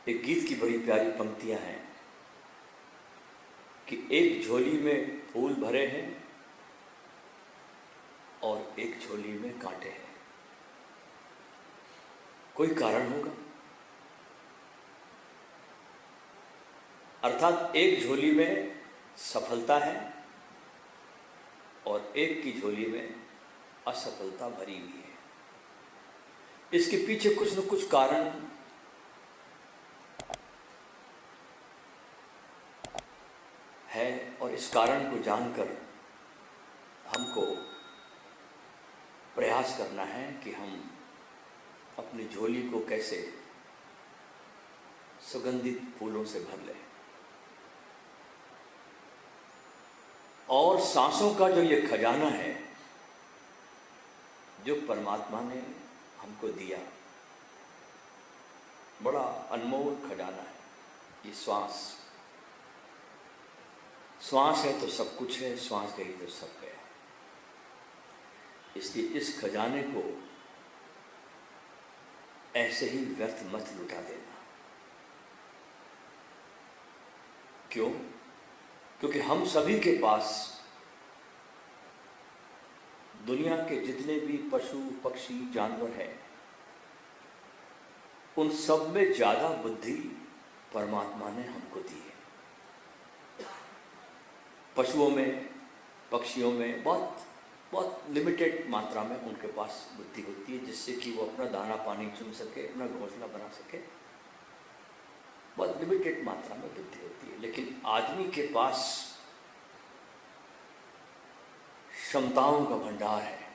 एक गीत की बड़ी प्यारी पंक्तियां हैं कि एक झोली में फूल भरे हैं और एक झोली में कांटे हैं। कोई कारण होगा, अर्थात एक झोली में सफलता है और एक की झोली में असफलता भरी हुई है। इसके पीछे कुछ न कुछ कारण है और इस कारण को जानकर हमको प्रयास करना है कि हम अपनी झोली को कैसे सुगंधित फूलों से भर लें। और सांसों का जो ये खजाना है जो परमात्मा ने हमको दिया, बड़ा अनमोल खजाना है। ये श्वास है तो सब कुछ है, श्वास गई तो सब गया। इसलिए इस खजाने को ऐसे ही व्यर्थ मत लुटा देना। क्यों? क्योंकि हम सभी के पास दुनिया के जितने भी पशु पक्षी जानवर हैं, उन सब में ज्यादा बुद्धि परमात्मा ने हमको दी है। पशुओं में, पक्षियों में बहुत लिमिटेड मात्रा में उनके पास बुद्धि होती है, जिससे कि वो अपना दाना पानी चुन सके, अपना घोंसला बना सके। बहुत लिमिटेड मात्रा में बुद्धि होती है। लेकिन आदमी के पास क्षमताओं का भंडार है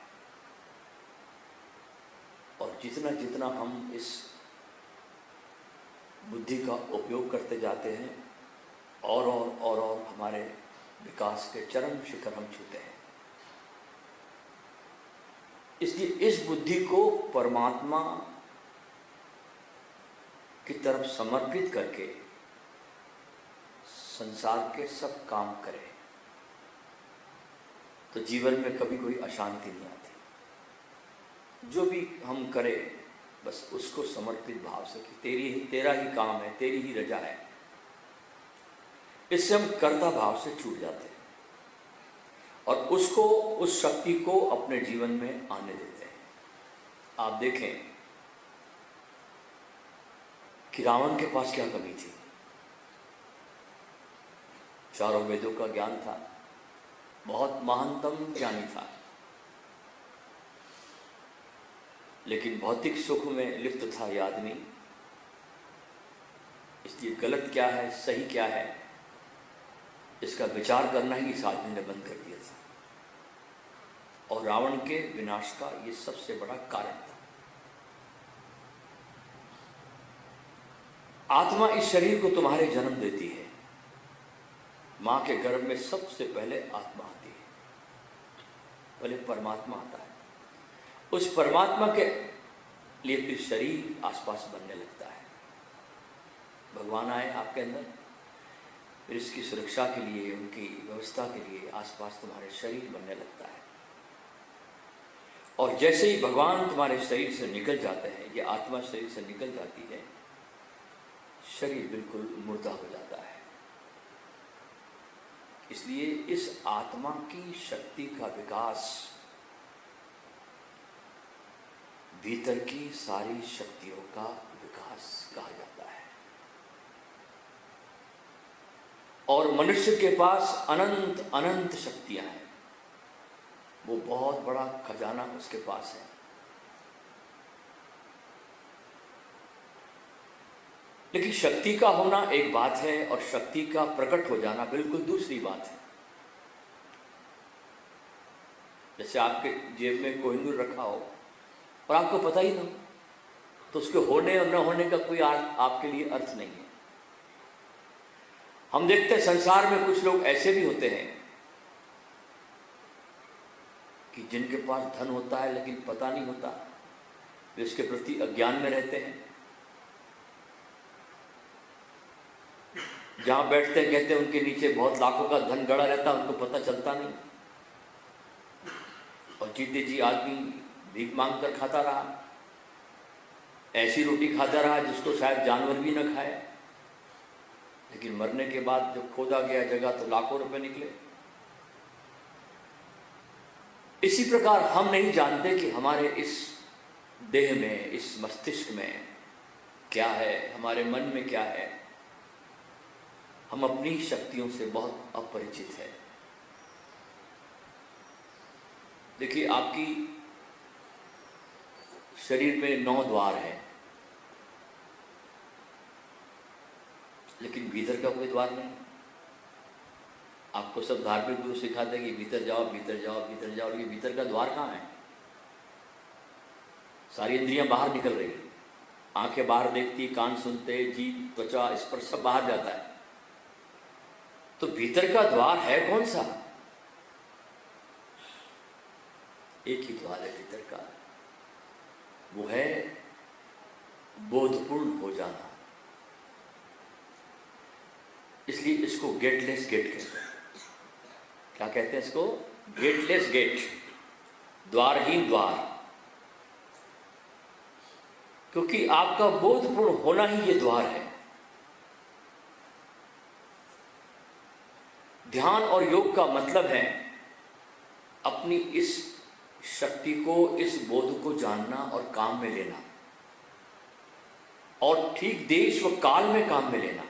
और जितना जितना हम इस बुद्धि का उपयोग करते जाते हैं और हमारे विकास के चरम शिखर हम छूते हैं। इसलिए इस बुद्धि को परमात्मा की तरफ समर्पित करके संसार के सब काम करें तो जीवन में कभी कोई अशांति नहीं आती। जो भी हम करें बस उसको समर्पित भाव से कि तेरा ही काम है, तेरी ही रजा है। इससे हम कर्ता भाव से छूट जाते हैं और उस शक्ति को अपने जीवन में आने देते हैं। आप देखें कि रावण के पास क्या कमी थी। चारों वेदों का ज्ञान था, बहुत महानतम ज्ञानी था, लेकिन भौतिक सुख में लिप्त था ये आदमी। इसलिए गलत क्या है, सही क्या है, इसका विचार करना ही इस आदमी ने बंद कर दिया था। और रावण के विनाश का ये सबसे बड़ा कारण था। आत्मा इस शरीर को तुम्हारे जन्म देती है। मां के गर्भ में सबसे पहले आत्मा आती है, पहले परमात्मा आता है। उस परमात्मा के लिए फिर शरीर आसपास बनने लगता है। भगवान आए आपके अंदर, फिर इसकी सुरक्षा के लिए, उनकी व्यवस्था के लिए आसपास तुम्हारे शरीर बनने लगता है। और जैसे ही भगवान तुम्हारे शरीर से निकल जाते हैं, ये आत्मा शरीर से निकल जाती है, शरीर बिल्कुल मुर्दा हो जाता है। इसलिए इस आत्मा की शक्ति का विकास भीतर की सारी शक्तियों का विकास कहा जाता है। और मनुष्य के पास अनंत अनंत शक्तियां हैं। वो बहुत बड़ा खजाना उसके पास है। लेकिन शक्ति का होना एक बात है और शक्ति का प्रकट हो जाना बिल्कुल दूसरी बात है। जैसे आपके जेब में कोहिनूर रखा हो और आपको पता ही ना हो, तो उसके होने और न होने का कोई आपके लिए अर्थ नहीं है। हम देखते हैं संसार में कुछ लोग ऐसे भी होते हैं कि जिनके पास धन होता है लेकिन पता नहीं होता, वे इसके प्रति अज्ञान में रहते हैं। जहां बैठते हैं कहते हैं उनके नीचे बहुत लाखों का धन गड़ा रहता है, उनको पता चलता नहीं। और जीते जी आदमी भीख मांग कर खाता रहा। ऐसी रोटी खाता रहा जिसको शायद जानवर भी न खाए, लेकिन मरने के बाद जब खोदा गया जगह तो लाखों रुपए निकले। इसी प्रकार हम नहीं जानते कि हमारे इस देह में, इस मस्तिष्क में क्या है, हमारे मन में क्या है। हम अपनी शक्तियों से बहुत अपरिचित है। देखिए, आपकी शरीर में 9 द्वार है, लेकिन भीतर का कोई द्वार नहीं। आपको सब धार्मिक गुरु सिखाते हैं कि भीतर जाओ, भीतर जाओ, भीतर जाओ, लेकिन भीतर का द्वार कहाँ है? सारी इंद्रियां बाहर निकल रही है, आंखें बाहर देखती, कान सुनते, जीभ, त्वचा, स्पर्श सब बाहर जाता है। तो भीतर का द्वार है कौन सा? एक ही द्वार है भीतर का, वो है बोधपूर्ण हो जाना। इसलिए इसको गेटलेस गेट कहते हैं। क्या कहते हैं इसको? गेटलेस गेट, द्वारहीन द्वार। क्योंकि आपका बोधपूर्ण होना ही ये द्वार है। ध्यान और योग का मतलब है अपनी इस शक्ति को, इस बोध को जानना और काम में लेना, और ठीक देश व काल में काम में लेना,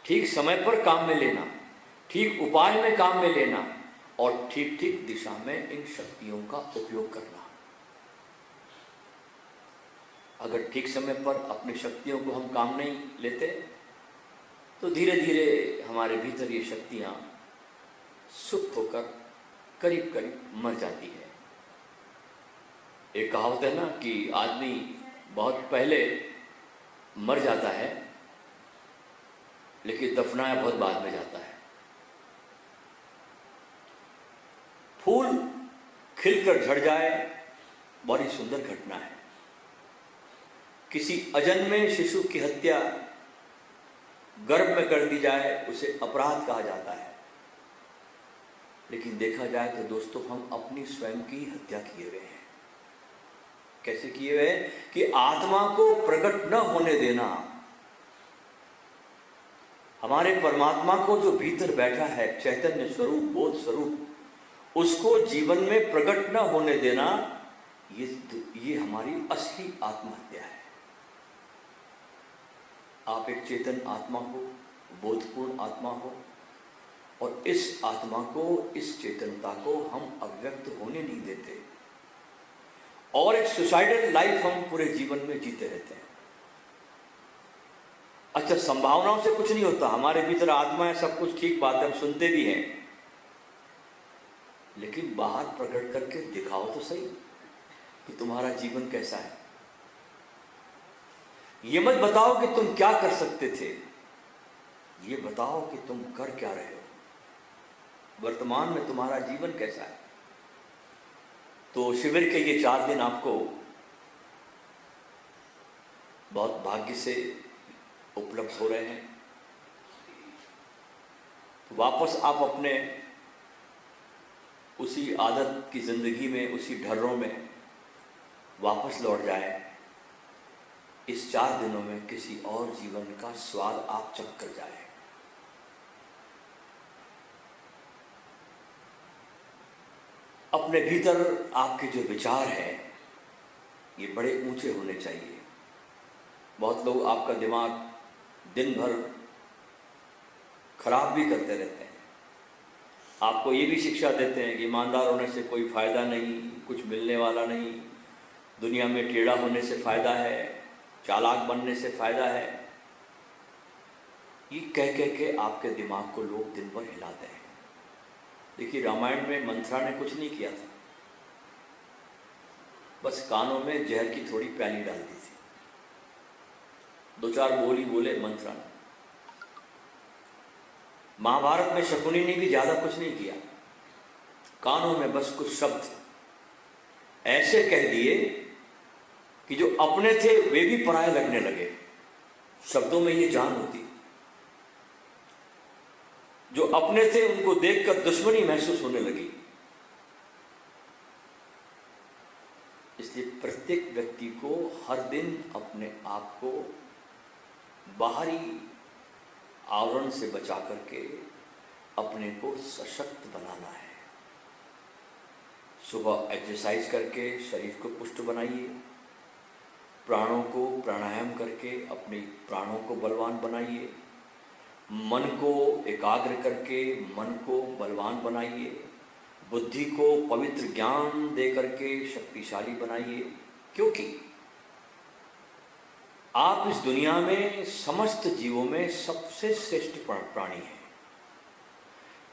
ठीक समय पर काम में लेना, ठीक उपाय में काम में लेना, और ठीक ठीक दिशा में इन शक्तियों का उपयोग करना। अगर ठीक समय पर अपनी शक्तियों को हम काम नहीं लेते तो धीरे धीरे हमारे भीतर ये शक्तियां सुप्त होकर करीब करीब मर जाती है। एक कहावत है ना कि आदमी बहुत पहले मर जाता है, लेकिन दफनाया बहुत बाद में जाता है। फूल खिलकर झड़ जाए, बड़ी सुंदर घटना है। किसी अजन्मे शिशु की हत्या गर्भ में कर दी जाए, उसे अपराध कहा जाता है। लेकिन देखा जाए तो दोस्तों, हम अपनी स्वयं की हत्या किए हुए हैं। कैसे किए हुए हैं? कि आत्मा को प्रकट न होने देना, हमारे परमात्मा को जो भीतर बैठा है, चैतन्य स्वरूप, बोध स्वरूप, उसको जीवन में प्रकट न होने देना, ये हमारी असली आत्महत्या है। आप एक चेतन आत्मा हो, बोधपूर्ण आत्मा हो, और इस आत्मा को, इस चेतनता को हम अव्यक्त होने नहीं देते, और एक सुसाइडल लाइफ हम पूरे जीवन में जीते रहते हैं। अच्छा, संभावनाओं से कुछ नहीं होता, हमारे भीतर आत्मा है, सब कुछ ठीक बात है, हम सुनते भी हैं, लेकिन बाहर प्रकट करके दिखाओ तो सही कि तुम्हारा जीवन कैसा है। ये मत बताओ कि तुम क्या कर सकते थे, ये बताओ कि तुम कर क्या रहे हो, वर्तमान में तुम्हारा जीवन कैसा है। तो शिविर के ये 4 दिन आपको बहुत भाग्य से उपलब्ध हो रहे हैं। तो वापस आप अपने उसी आदत की जिंदगी में, उसी ढर्रों में वापस लौट जाए। इस 4 दिनों में किसी और जीवन का स्वाद आप चख कर जाए। अपने भीतर आपके जो विचार हैं, ये बड़े ऊंचे होने चाहिए। बहुत लोग आपका दिमाग दिन भर खराब भी करते रहते हैं, आपको ये भी शिक्षा देते हैं कि ईमानदार होने से कोई फ़ायदा नहीं, कुछ मिलने वाला नहीं, दुनिया में टेढ़ा होने से फ़ायदा है, चालाक बनने से फ़ायदा है। ये कह कह के आपके दिमाग को लोग दिन भर हिलाते हैं। देखिए, रामायण में मंथरा ने कुछ नहीं किया था, बस कानों में जहर की थोड़ी प्याली डाल दी थी, 2-4 बोली बोले मंथरा ने। महाभारत में शकुनी ने भी ज़्यादा कुछ नहीं किया, कानों में बस कुछ शब्द ऐसे कह दिए कि जो अपने थे वे भी पराये लगने लगे। शब्दों में ये जान होती, जो अपने थे उनको देखकर दुश्मनी महसूस होने लगी। इसलिए प्रत्येक व्यक्ति को हर दिन अपने आप को बाहरी आवरण से बचा करके अपने को सशक्त बनाना है। सुबह एक्सरसाइज करके शरीर को पुष्ट बनाइए, प्राणों को प्राणायाम करके अपने प्राणों को बलवान बनाइए, मन को एकाग्र करके मन को बलवान बनाइए, बुद्धि को पवित्र ज्ञान दे करके शक्तिशाली बनाइए। क्योंकि आप इस दुनिया में समस्त जीवों में सबसे श्रेष्ठ प्राणी हैं।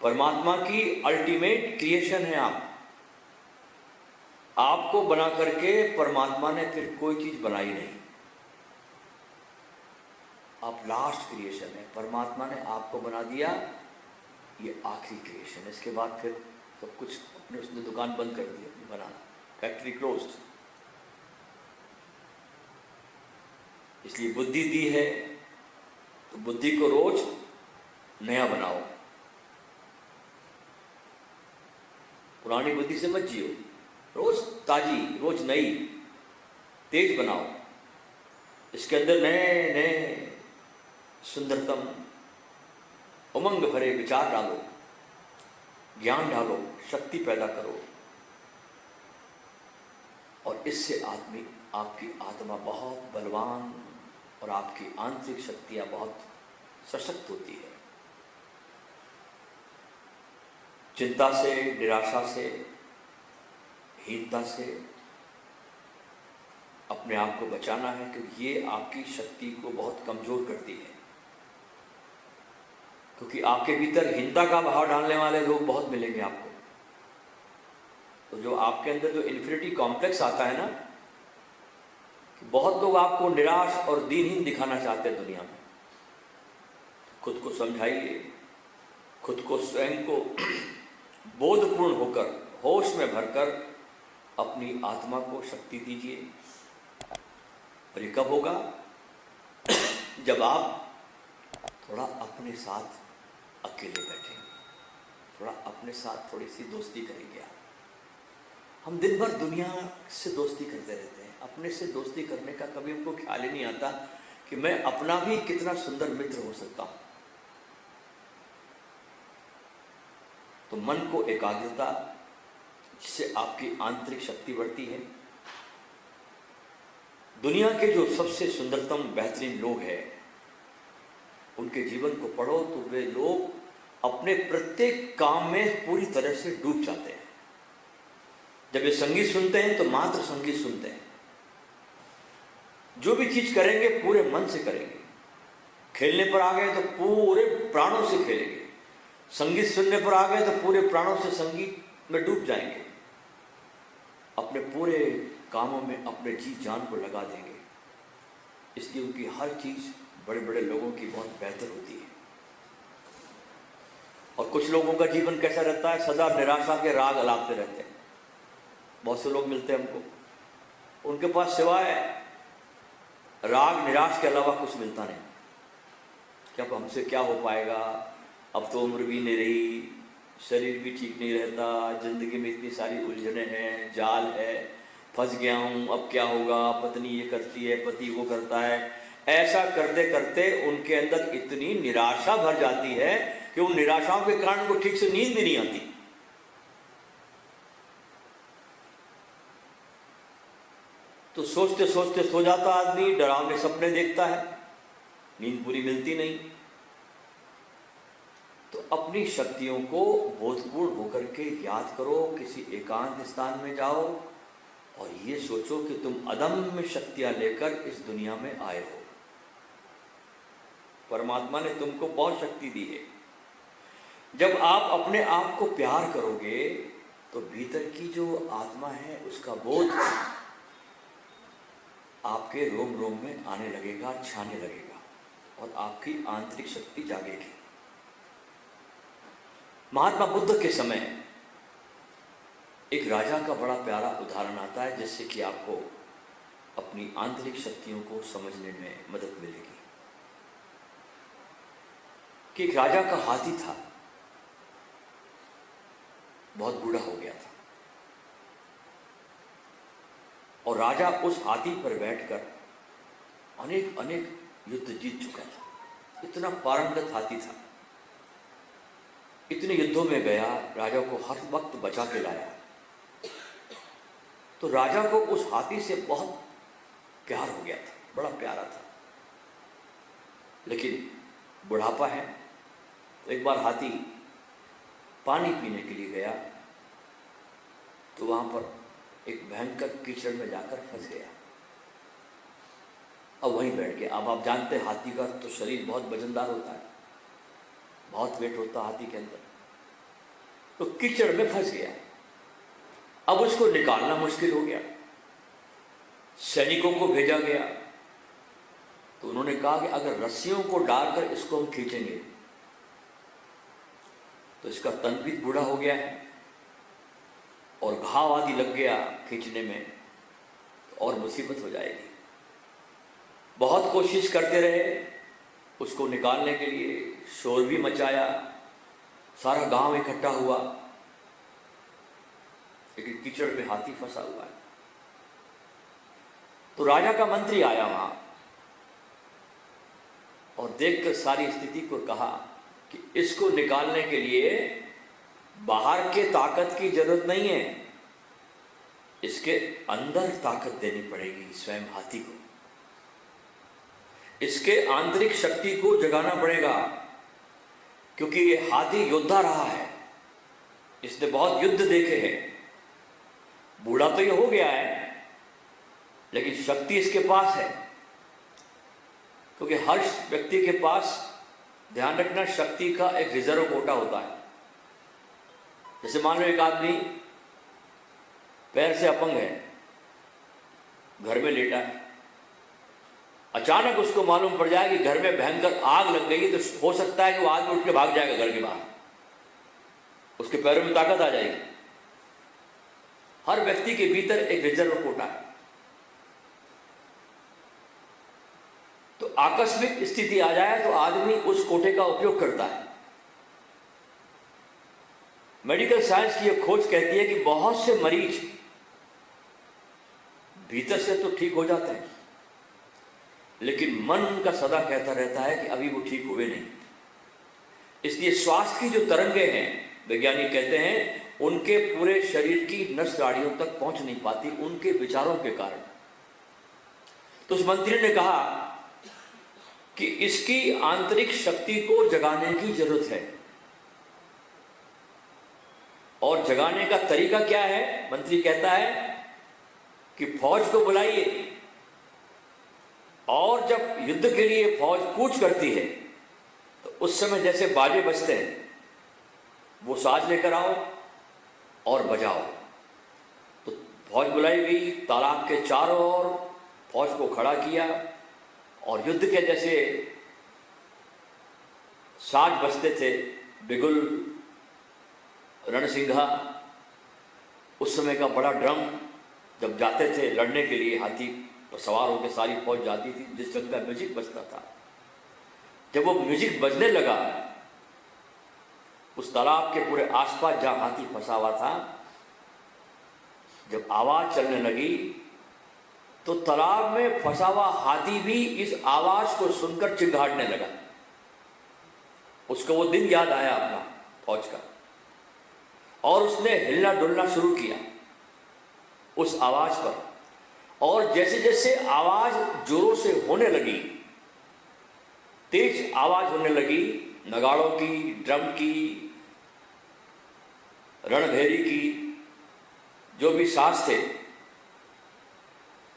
परमात्मा की अल्टीमेट क्रिएशन है आप। आपको बना करके परमात्मा ने फिर कोई चीज बनाई नहीं। आप लास्ट क्रिएशन है। परमात्मा ने आपको बना दिया, ये आखिरी क्रिएशन है। इसके बाद फिर सब कुछ अपने उसने दुकान बंद कर दी अपनी बनाना, फैक्ट्री क्लोज्ड। इसलिए बुद्धि दी है तो बुद्धि को रोज नया बनाओ। पुरानी बुद्धि से मत जियो, रोज ताजी, रोज नई, तेज बनाओ। इसके अंदर नए नए सुंदरतम उमंग भरे विचार डालो, ज्ञान डालो, शक्ति पैदा करो। और इससे आपकी आत्मा बहुत बलवान और आपकी आंतरिक शक्तियां बहुत सशक्त होती है। चिंता से, निराशा से, हीनता से अपने आप को बचाना है, क्योंकि ये आपकी शक्ति को बहुत कमजोर करती है। क्योंकि आपके भीतर हीनता का भाव डालने वाले लोग बहुत मिलेंगे आपको। तो जो आपके अंदर जो इन्फिनिटी कॉम्प्लेक्स आता है ना, कि बहुत लोग आपको निराश और दीनहीन दिखाना चाहते हैं दुनिया में। खुद को समझाइए, खुद को स्वयं को बोधपूर्ण होकर, होश में भरकर अपनी आत्मा को शक्ति दीजिए। और ये कब होगा? जब आप थोड़ा अपने साथ अकेले बैठेंगे, थोड़ा अपने साथ थोड़ी सी दोस्ती करेंगे। हम दिन भर दुनिया से दोस्ती करते रहते हैं, अपने से दोस्ती करने का कभी हमको ख्याल ही नहीं आता कि मैं अपना भी कितना सुंदर मित्र हो सकता हूं। तो मन को एकाग्रता, जिससे आपकी आंतरिक शक्ति बढ़ती है। दुनिया के जो सबसे सुंदरतम बेहतरीन लोग हैं, उनके जीवन को पढ़ो तो वे लोग अपने प्रत्येक काम में पूरी तरह से डूब जाते हैं। जब ये संगीत सुनते हैं तो मात्र संगीत सुनते हैं। जो भी चीज करेंगे पूरे मन से करेंगे। खेलने पर आ गए तो पूरे प्राणों से खेलेंगे। संगीत सुनने पर आ गए तो पूरे प्राणों से संगीत में डूब जाएंगे। अपने पूरे कामों में अपने जी जान को लगा देंगे। इसलिए उनकी हर चीज बड़े बड़े लोगों की बहुत बेहतर होती है। और कुछ लोगों का जीवन कैसा रहता है? सदा निराशा के राग अलापते रहते हैं। बहुत से लोग मिलते हैं हमको, उनके पास सिवाय राग निराश के अलावा कुछ मिलता नहीं। क्या अब हमसे क्या हो पाएगा? अब तो उम्र भी नहीं रही, शरीर भी ठीक नहीं रहता, जिंदगी में इतनी सारी उलझने हैं, जाल है, फंस गया हूँ, अब क्या होगा? पत्नी ये करती है, पति वो करता है। ऐसा करते करते उनके अंदर इतनी निराशा भर जाती है कि उन निराशाओं के कारण उनको ठीक से नींद भी नहीं आती। तो सोचते सोचते सो जाता आदमी, डरावने सपने देखता है, नींद पूरी मिलती नहीं। तो अपनी शक्तियों को बोधपूर्ण होकर के याद करो। किसी एकांत स्थान में जाओ और ये सोचो कि तुम अदम्य शक्तियां लेकर इस दुनिया में आए हो। परमात्मा ने तुमको बहुत शक्ति दी है। जब आप अपने आप को प्यार करोगे तो भीतर की जो आत्मा है उसका बोध आपके रोम रोम में आने लगेगा, छाने लगेगा और आपकी आंतरिक शक्ति जागेगी। महात्मा बुद्ध के समय एक राजा का बड़ा प्यारा उदाहरण आता है, जिससे कि आपको अपनी आंतरिक शक्तियों को समझने में मदद मिलेगी। कि एक राजा का हाथी था, बहुत बूढ़ा हो गया था और राजा उस हाथी पर बैठकर अनेक अनेक युद्ध जीत चुका था। इतना पारंगत हाथी था, इतने युद्धों में गया, राजा को हर वक्त बचा के लाया। तो राजा को उस हाथी से बहुत प्यार हो गया था, बड़ा प्यारा था। लेकिन बुढ़ापा है, तो एक बार हाथी पानी पीने के लिए गया, तो वहां पर एक भयंकर कीचड़ में जाकर फंस गया। अब वहीं बैठ गया। अब आप जानते हैं हाथी का तो शरीर बहुत वजनदार होता है, बहुत वेट होता है हाथी के अंदर। तो कीचड़ में फंस गया। अब उसको निकालना मुश्किल हो गया। सैनिकों को भेजा गया, तो उन्होंने कहा कि अगर रस्सियों को डालकर इसको हम खींचेंगे तो इसका तन भी बूढ़ा हो गया है और घाव आदि लग गया खींचने में, तो और मुसीबत हो जाएगी। बहुत कोशिश करते रहे उसको निकालने के लिए, शोर भी मचाया, सारा गांव इकट्ठा हुआ, लेकिन कीचड़ में हाथी फंसा हुआ है। तो राजा का मंत्री आया वहां और देखकर सारी स्थिति को कहा कि इसको निकालने के लिए बाहर के ताकत की जरूरत नहीं है, इसके अंदर ताकत देनी पड़ेगी स्वयं हाथी को। इसके आंतरिक शक्ति को जगाना पड़ेगा, क्योंकि ये हाथी योद्धा रहा है, इसने बहुत युद्ध देखे हैं। बूढ़ा तो ये हो गया है, लेकिन शक्ति इसके पास है। क्योंकि हर व्यक्ति के पास, ध्यान रखना, शक्ति का एक रिजर्व कोटा होता है। जैसे मान लो एक आदमी पैर से अपंग है, घर में लेटा है, अचानक उसको मालूम पड़ जाए कि घर में भयंकर आग लग गई, तो हो सकता है कि वो आदमी उठ के भाग जाएगा घर के बाहर, उसके पैरों में ताकत आ जाएगी। हर व्यक्ति के भीतर एक रिजर्व कोटा है। तो आकस्मिक स्थिति आ जाए तो आदमी उस कोटे का उपयोग करता है। मेडिकल साइंस की यह खोज कहती है कि बहुत से मरीज भीतर से तो ठीक हो जाते हैं, लेकिन मन उनका सदा कहता रहता है कि अभी वो ठीक हुए नहीं। इसलिए स्वास्थ्य की जो तरंगे हैं, वैज्ञानिक कहते हैं, उनके पूरे शरीर की नस नाड़ियों तक पहुंच नहीं पाती उनके विचारों के कारण। तो उस मंत्री ने कहा कि इसकी आंतरिक शक्ति को जगाने की जरूरत है। और जगाने का तरीका क्या है? मंत्री कहता है कि फौज को बुलाइए, और जब युद्ध के लिए फौज कूच करती है तो उस समय जैसे बाजे बजते हैं, वो साज लेकर आओ और बजाओ। तो फौज बुलाई गई, तालाब के चारों ओर फौज को खड़ा किया, और युद्ध के जैसे साज बजते थे, बिगुल, रणसिंघा, उस समय का बड़ा ड्रम, जब जाते थे लड़ने के लिए, हाथी पर सवार होकर सारी फौज जाती थी, जिस ढंग का म्यूजिक बजता था। जब वो म्यूजिक बजने लगा, उस तालाब के पूरे आसपास जहां हाथी फंसा हुआ था, जब आवाज चलने लगी तो तालाब में फंसा हुआ हाथी भी इस आवाज को सुनकर चिंगाड़ने लगा। उसको वो दिन याद आया अपना फौज का, और उसने हिलना डुलना शुरू किया उस आवाज पर। और जैसे जैसे आवाज जोरों से होने लगी, तेज आवाज होने लगी, नगाड़ों की, ड्रम की, रणभेरी की, जो भी साज थे,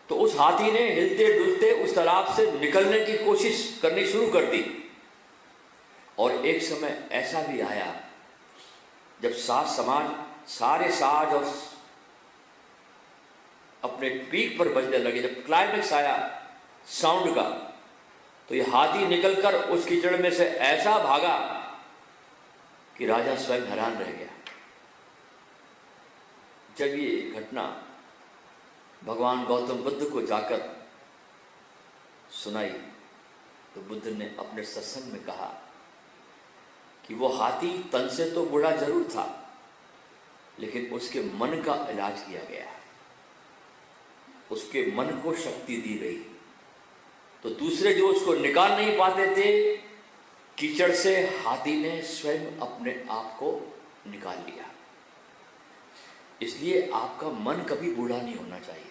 तो उस हाथी ने हिलते डुलते उस तालाब से निकलने की कोशिश करनी शुरू कर दी। और एक समय ऐसा भी आया जब सारे साज और अपने पीक पर बजने लगे, जब क्लाइमेक्स आया साउंड का, तो ये हाथी निकलकर उस कीचड़ में से ऐसा भागा कि राजा स्वयं हैरान रह गया। जब ये घटना भगवान गौतम बुद्ध को जाकर सुनाई, तो बुद्ध ने अपने सत्संग में कहा कि वो हाथी तन से तो बूढ़ा जरूर था, लेकिन उसके मन का इलाज किया गया। उसके मन को शक्ति दी गई। तो दूसरे जो उसको निकाल नहीं पाते थे कीचड़ से, हाथी ने स्वयं अपने आप को निकाल लिया। इसलिए आपका मन कभी बूढ़ा नहीं होना चाहिए।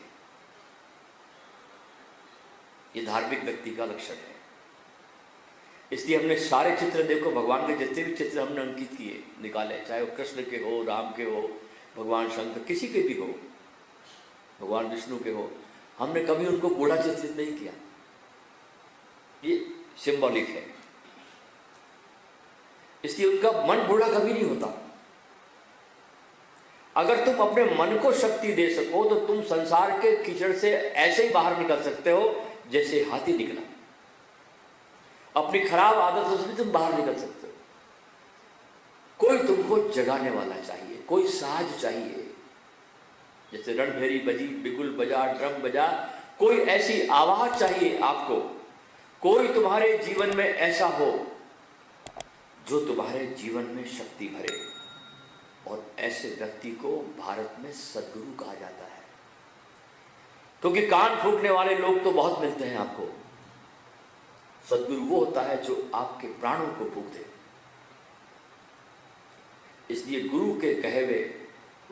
ये धार्मिक व्यक्ति का लक्षण है। इसलिए हमने सारे चित्र, देखो भगवान के जितने भी चित्र हमने अंकित किए, निकाले, चाहे वो कृष्ण के हो, राम के हो, भगवान शंकर, किसी के भी हो, भगवान विष्णु के हो, हमने कभी उनको बूढ़ा चित्रित नहीं किया। ये सिंबॉलिक है। इसलिए उनका मन बूढ़ा कभी नहीं होता। अगर तुम अपने मन को शक्ति दे सको तो तुम संसार के कीचड़ से ऐसे ही बाहर निकल सकते हो जैसे हाथी निकला। अपनी खराब आदतों से भी तुम बाहर निकल सकते हो। कोई तुमको जगाने वाला चाहिए, कोई साज चाहिए, जैसे रणभेरी बजी, बिगुल बजा, ड्रम बजा, कोई ऐसी आवाज चाहिए आपको। कोई तुम्हारे जीवन में ऐसा हो जो तुम्हारे जीवन में शक्ति भरे। और ऐसे व्यक्ति को भारत में सद्गुरु कहा जाता है, क्योंकि कान फूंकने वाले लोग तो बहुत मिलते हैं आपको। सद्गुरु वो होता है जो आपके प्राणों को फूंक दे। इसलिए गुरु के कहे हुए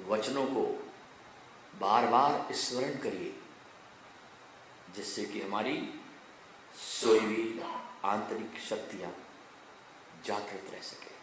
वचनों को बार बार स्मरण करिए, जिससे कि हमारी सोई हुई आंतरिक शक्तियां जागृत रह सके।